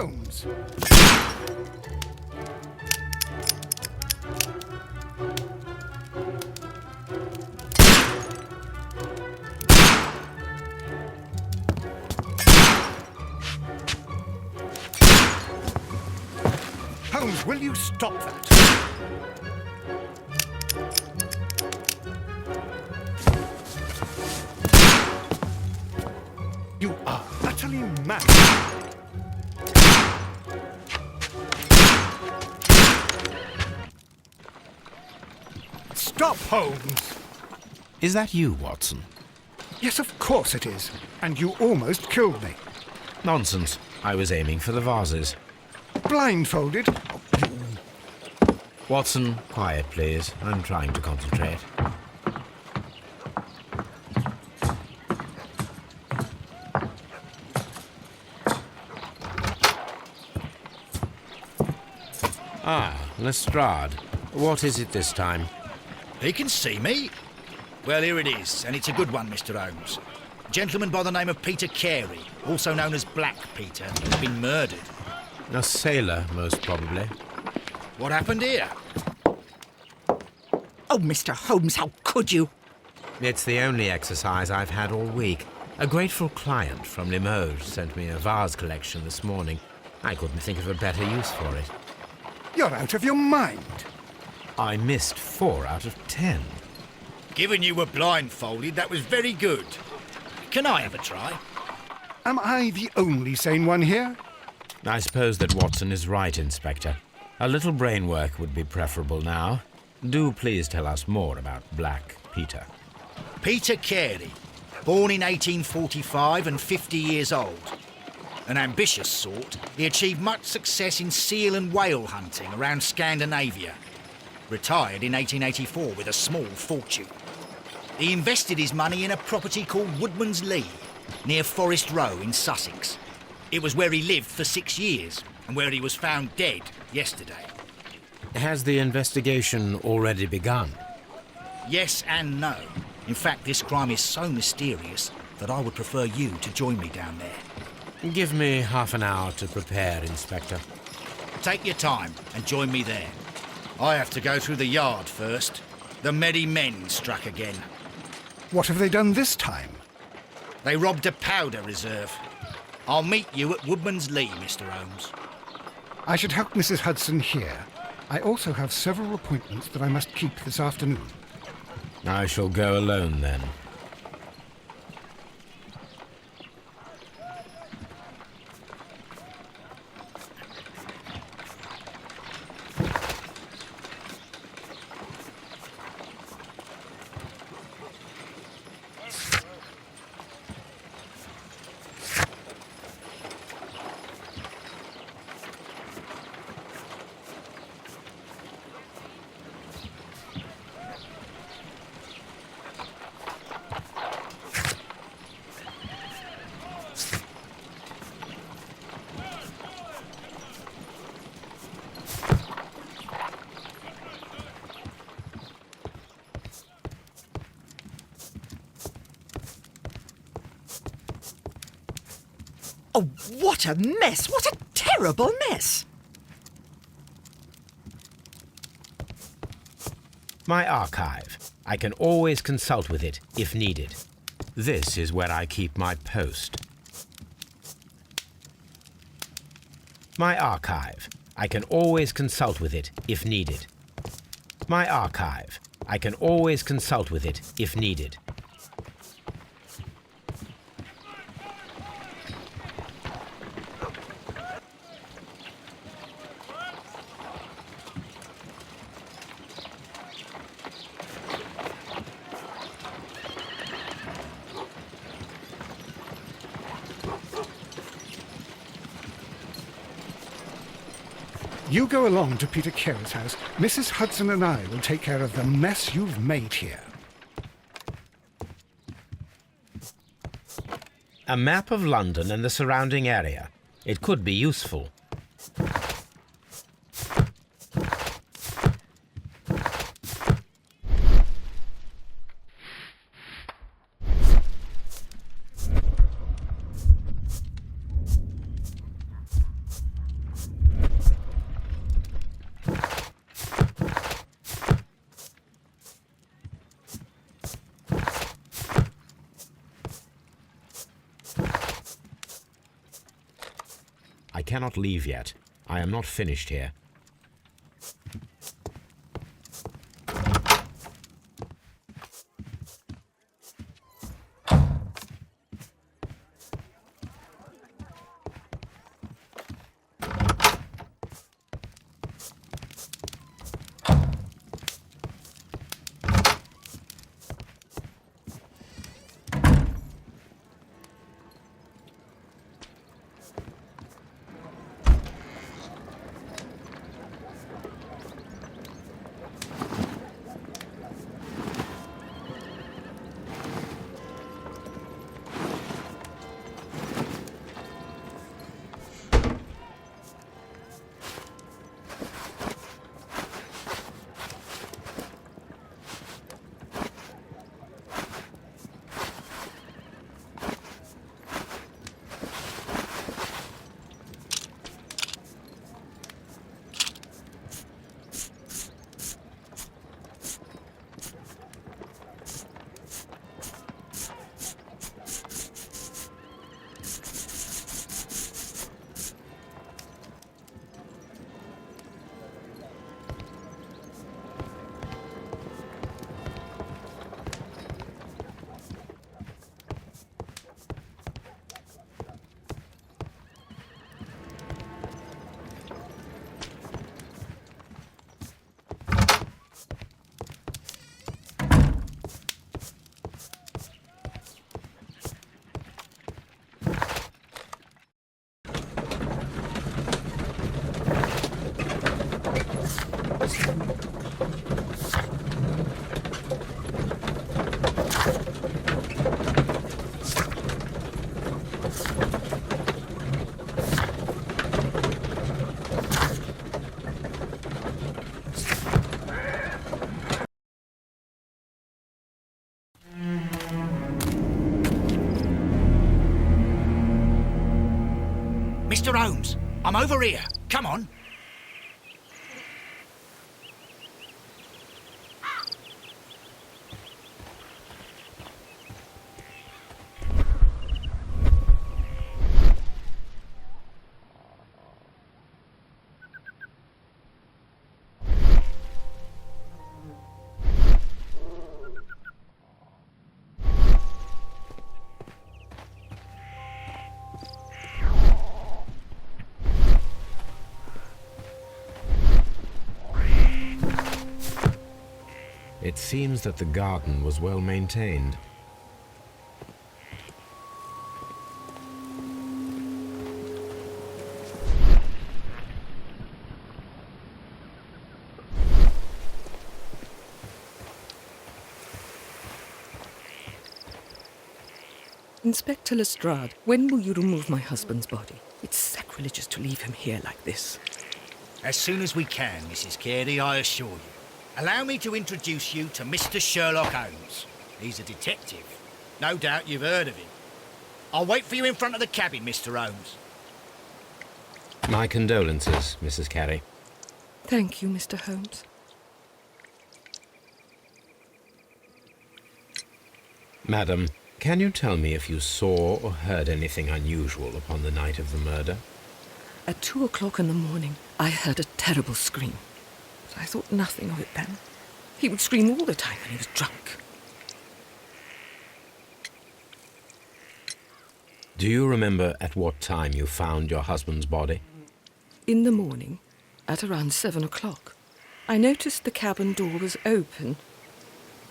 Holmes. Holmes, will you stop that? You are utterly mad. Stop, Holmes! Is that you, Watson? Yes, of course it is. And you almost killed me. Nonsense. I was aiming for the vases. Blindfolded? Watson, quiet, please. I'm trying to concentrate. Ah, Lestrade. What is it this time? He can see me. Well, here it is, and it's a good one, Mr. Holmes. A gentleman by the name of Peter Carey, also known as Black Peter, has been murdered. A sailor, most probably. What happened here? Oh, Mr. Holmes, how could you? It's the only exercise I've had all week. A grateful client from Limoges sent me a vase collection this morning. I couldn't think of a better use for it. You're out of your mind. I missed 4 out of 10. Given you were blindfolded, that was very good. Can I have a try? Am I the only sane one here? I suppose that Watson is right, Inspector. A little brain work would be preferable now. Do please tell us more about Black Peter. Peter Carey, born in 1845 and 50 years old. An ambitious sort, he achieved much success in seal and whale hunting around Scandinavia. Retired in 1884 with a small fortune. He invested his money in a property called Woodman's Lee, near Forest Row in Sussex. It was where he lived for 6 years, and where he was found dead yesterday. Has the investigation already begun? Yes and no. In fact, this crime is so mysterious that I would prefer you to join me down there. Give me half an hour to prepare, Inspector. Take your time and join me there. I have to go through the yard first. The Merry Men struck again. What have they done this time? They robbed a powder reserve. I'll meet you at Woodman's Lee, Mr. Holmes. I should help Mrs. Hudson here. I also have several appointments that I must keep this afternoon. I shall go alone, then. Oh, what a mess! What a terrible mess! My archive. I can always consult with it, if needed. This is where I keep my post. My archive. I can always consult with it, if needed. My archive. I can always consult with it, if needed. You go along to Peter Carey's house. Mrs. Hudson and I will take care of the mess you've made here. A map of London and the surrounding area. It could be useful. cannot leave yet. I am not finished here. Mr. Holmes, I'm over here. Come on. It seems that the garden was well maintained. Inspector Lestrade, when will you remove my husband's body? It's sacrilegious to leave him here like this. As soon as we can, Mrs. Carey, I assure you. Allow me to introduce you to Mr. Sherlock Holmes. He's a detective. No doubt you've heard of him. I'll wait for you in front of the cabin, Mr. Holmes. My condolences, Mrs. Carey. Thank you, Mr. Holmes. Madam, can you tell me if you saw or heard anything unusual upon the night of the murder? At 2 o'clock in the morning, I heard a terrible scream. But I thought nothing of it then. He would scream all the time when he was drunk. Do you remember at what time you found your husband's body? In the morning, at around 7 o'clock, I noticed the cabin door was open,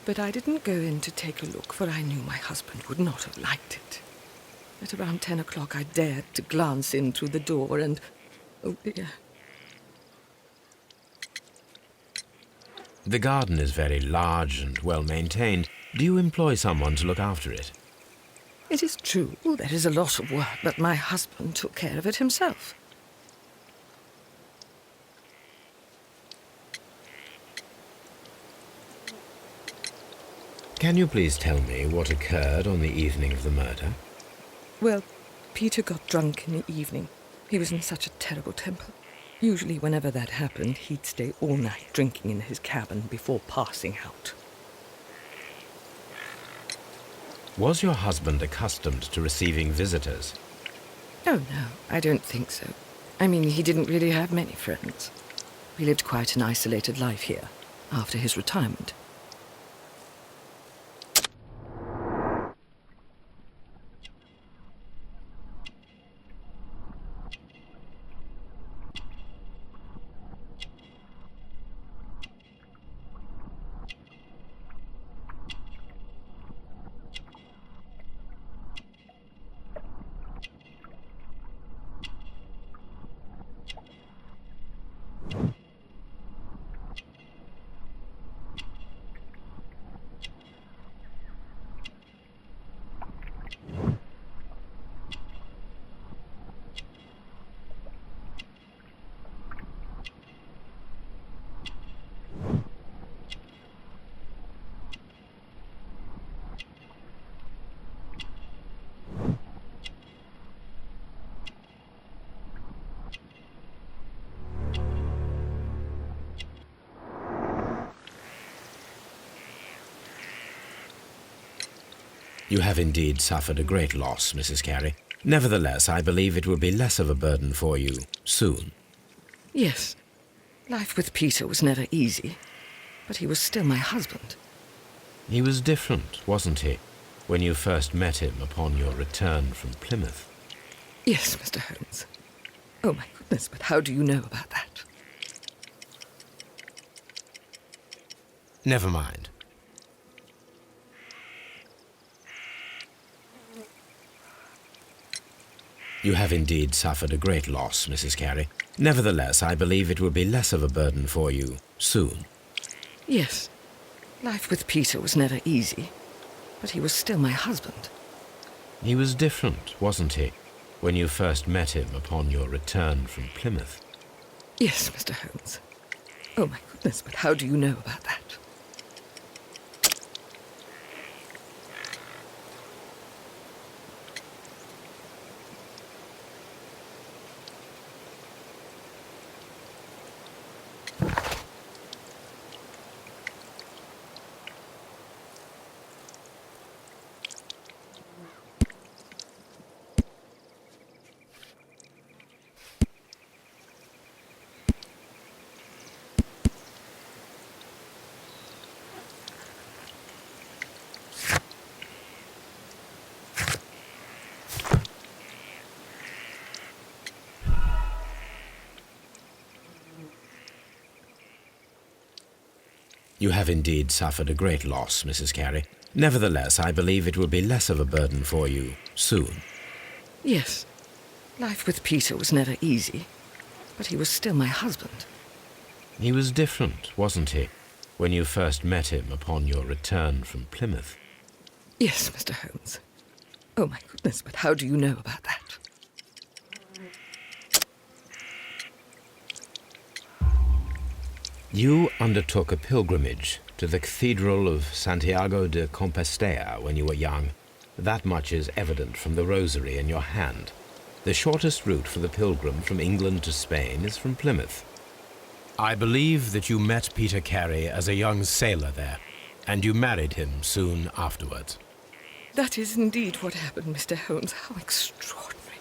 but I didn't go in to take a look, for I knew my husband would not have liked it. At around 10 o'clock, I dared to glance in through the door and... oh dear. The garden is very large and well maintained. Do you employ someone to look after it? It is true, there is a lot of work, but my husband took care of it himself. Can you please tell me what occurred on the evening of the murder? Well, Peter got drunk in the evening. He was in such a terrible temper. Usually, whenever that happened, he'd stay all night drinking in his cabin before passing out. Was your husband accustomed to receiving visitors? Oh, no, I don't think so. I mean, he didn't really have many friends. He lived quite an isolated life here, after his retirement. You have indeed suffered a great loss, Mrs. Carey. Nevertheless, I believe it will be less of a burden for you soon. Yes, life with Peter was never easy, but he was still my husband. He was different, wasn't he, when you first met him upon your return from Plymouth? Yes, Mr. Holmes. Oh, my goodness, but how do you know about that? Never mind. You have indeed suffered a great loss, Mrs. Carey. Nevertheless, I believe it will be less of a burden for you soon. Yes, life with Peter was never easy, but he was still my husband. He was different, wasn't he, when you first met him upon your return from Plymouth? Yes, Mr. Holmes. Oh, my goodness, but how do you know about that? You have indeed suffered a great loss, Mrs. Carey. Nevertheless, I believe it will be less of a burden for you soon. Yes, life with Peter was never easy, but he was still my husband. He was different, wasn't he, when you first met him upon your return from Plymouth? Yes, Mr. Holmes. Oh, my goodness, but how do you know about that? You undertook a pilgrimage to the Cathedral of Santiago de Compostela when you were young. That much is evident from the rosary in your hand. The shortest route for the pilgrim from England to Spain is from Plymouth. I believe that you met Peter Carey as a young sailor there, and you married him soon afterwards. That is indeed what happened, Mr. Holmes. How extraordinary.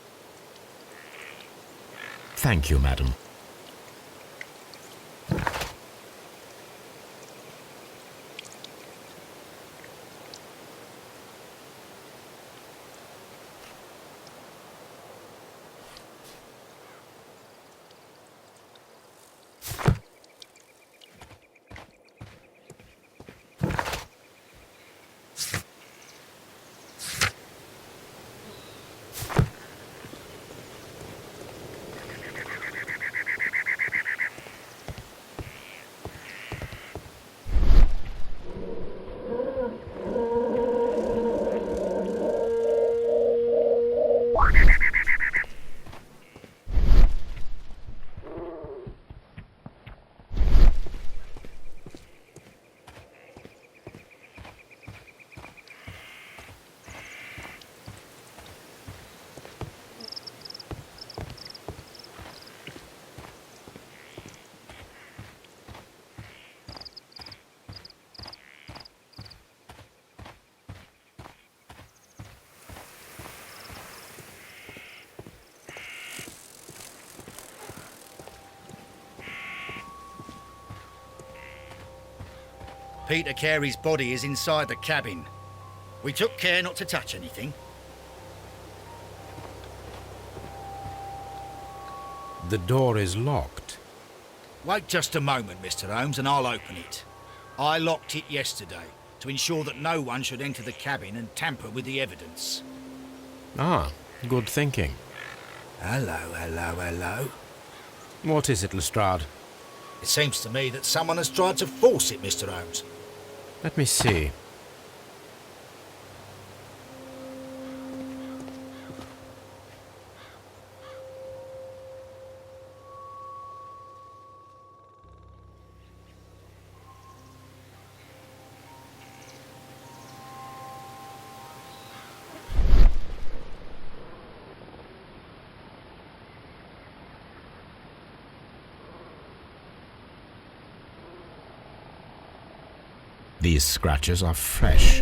Thank you, madam. Peter Carey's body is inside the cabin. We took care not to touch anything. The door is locked. Wait just a moment, Mr. Holmes, and I'll open it. I locked it yesterday to ensure that no one should enter the cabin and tamper with the evidence. Ah, good thinking. Hello, hello, hello. What is it, Lestrade? It seems to me that someone has tried to force it, Mr. Holmes. Let me see. These scratches are fresh.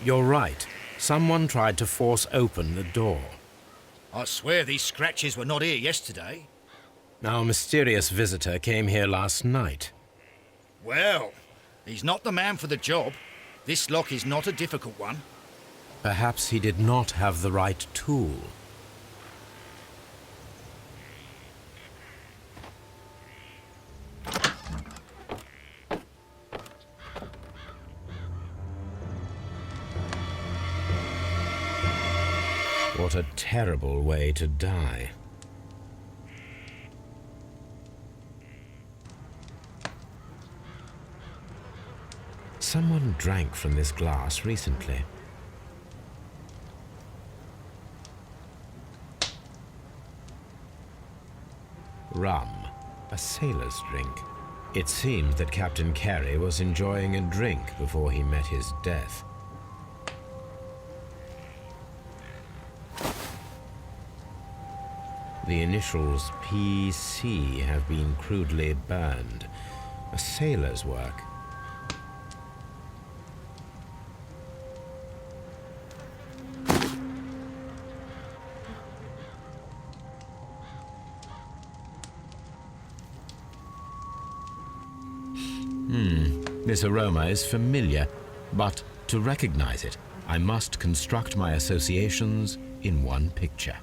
You're right. Someone tried to force open the door. I swear these scratches were not here yesterday. Our mysterious visitor came here last night. Well, he's not the man for the job. This lock is not a difficult one. Perhaps he did not have the right tool. What a terrible way to die. Someone drank from this glass recently. Rum, a sailor's drink. It seemed that Captain Carey was enjoying a drink before he met his death. The initials PC have been crudely burned. A sailor's work. This aroma is familiar, but to recognize it, I must construct my associations in one picture.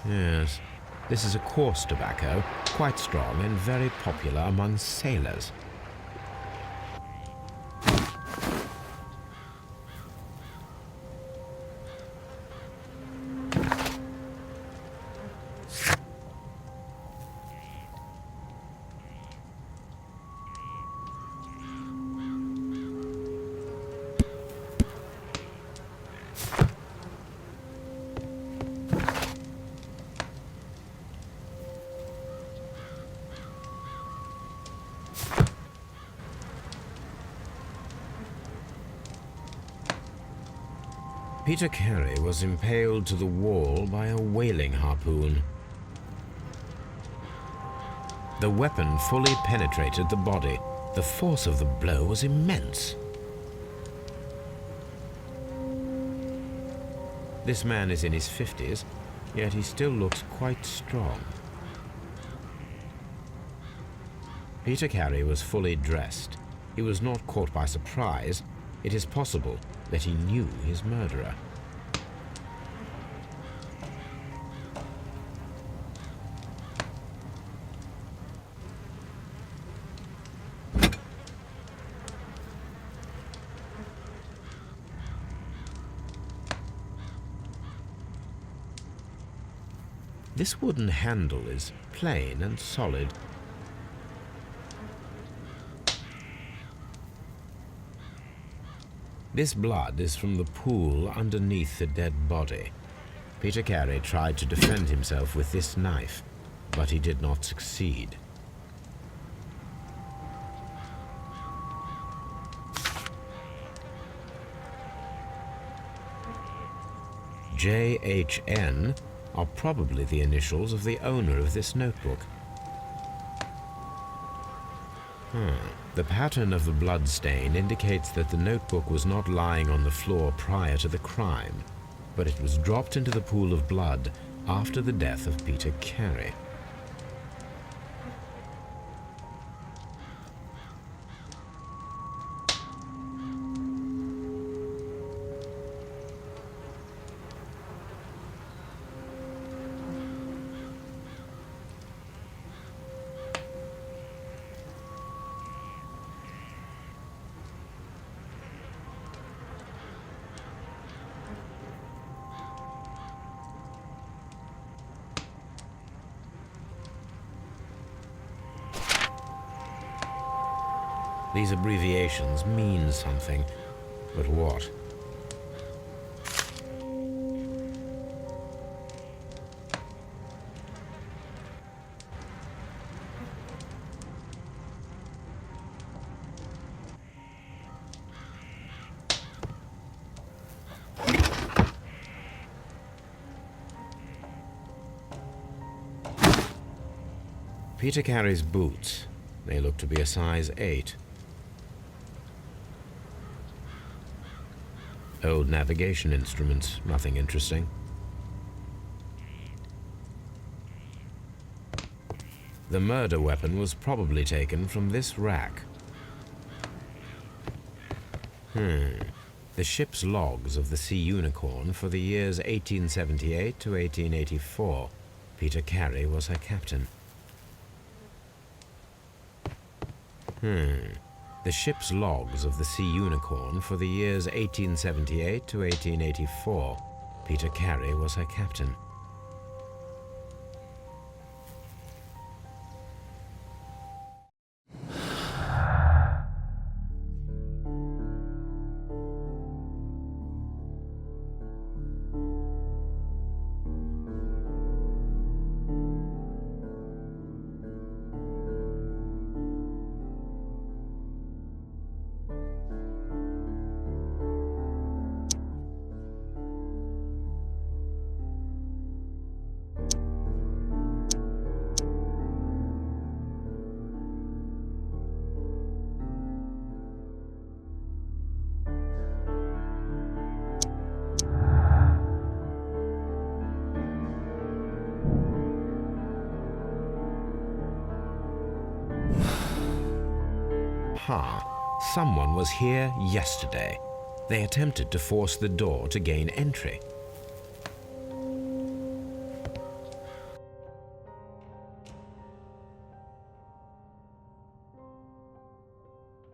Yes, this is a coarse tobacco, quite strong and very popular among sailors. Peter Carey was impaled to the wall by a whaling harpoon. The weapon fully penetrated the body. The force of the blow was immense. This man is in his 50s, yet he still looks quite strong. Peter Carey was fully dressed. He was not caught by surprise. It is possible that he knew his murderer. This wooden handle is plain and solid. This blood is from the pool underneath the dead body. Peter Carey tried to defend himself with this knife, but he did not succeed. JHN are probably the initials of the owner of this notebook. The pattern of the blood stain indicates that the notebook was not lying on the floor prior to the crime, but it was dropped into the pool of blood after the death of Peter Carey. These abbreviations mean something, but what? Peter Carey's boots. They look to be a size 8. Old navigation instruments, nothing interesting. The murder weapon was probably taken from this rack. The ship's logs of the Sea Unicorn for the years 1878 to 1884. Peter Carey was her captain. The ship's logs of the Sea Unicorn for the years 1878 to 1884. Peter Carey was her captain. Someone was here yesterday. They attempted to force the door to gain entry.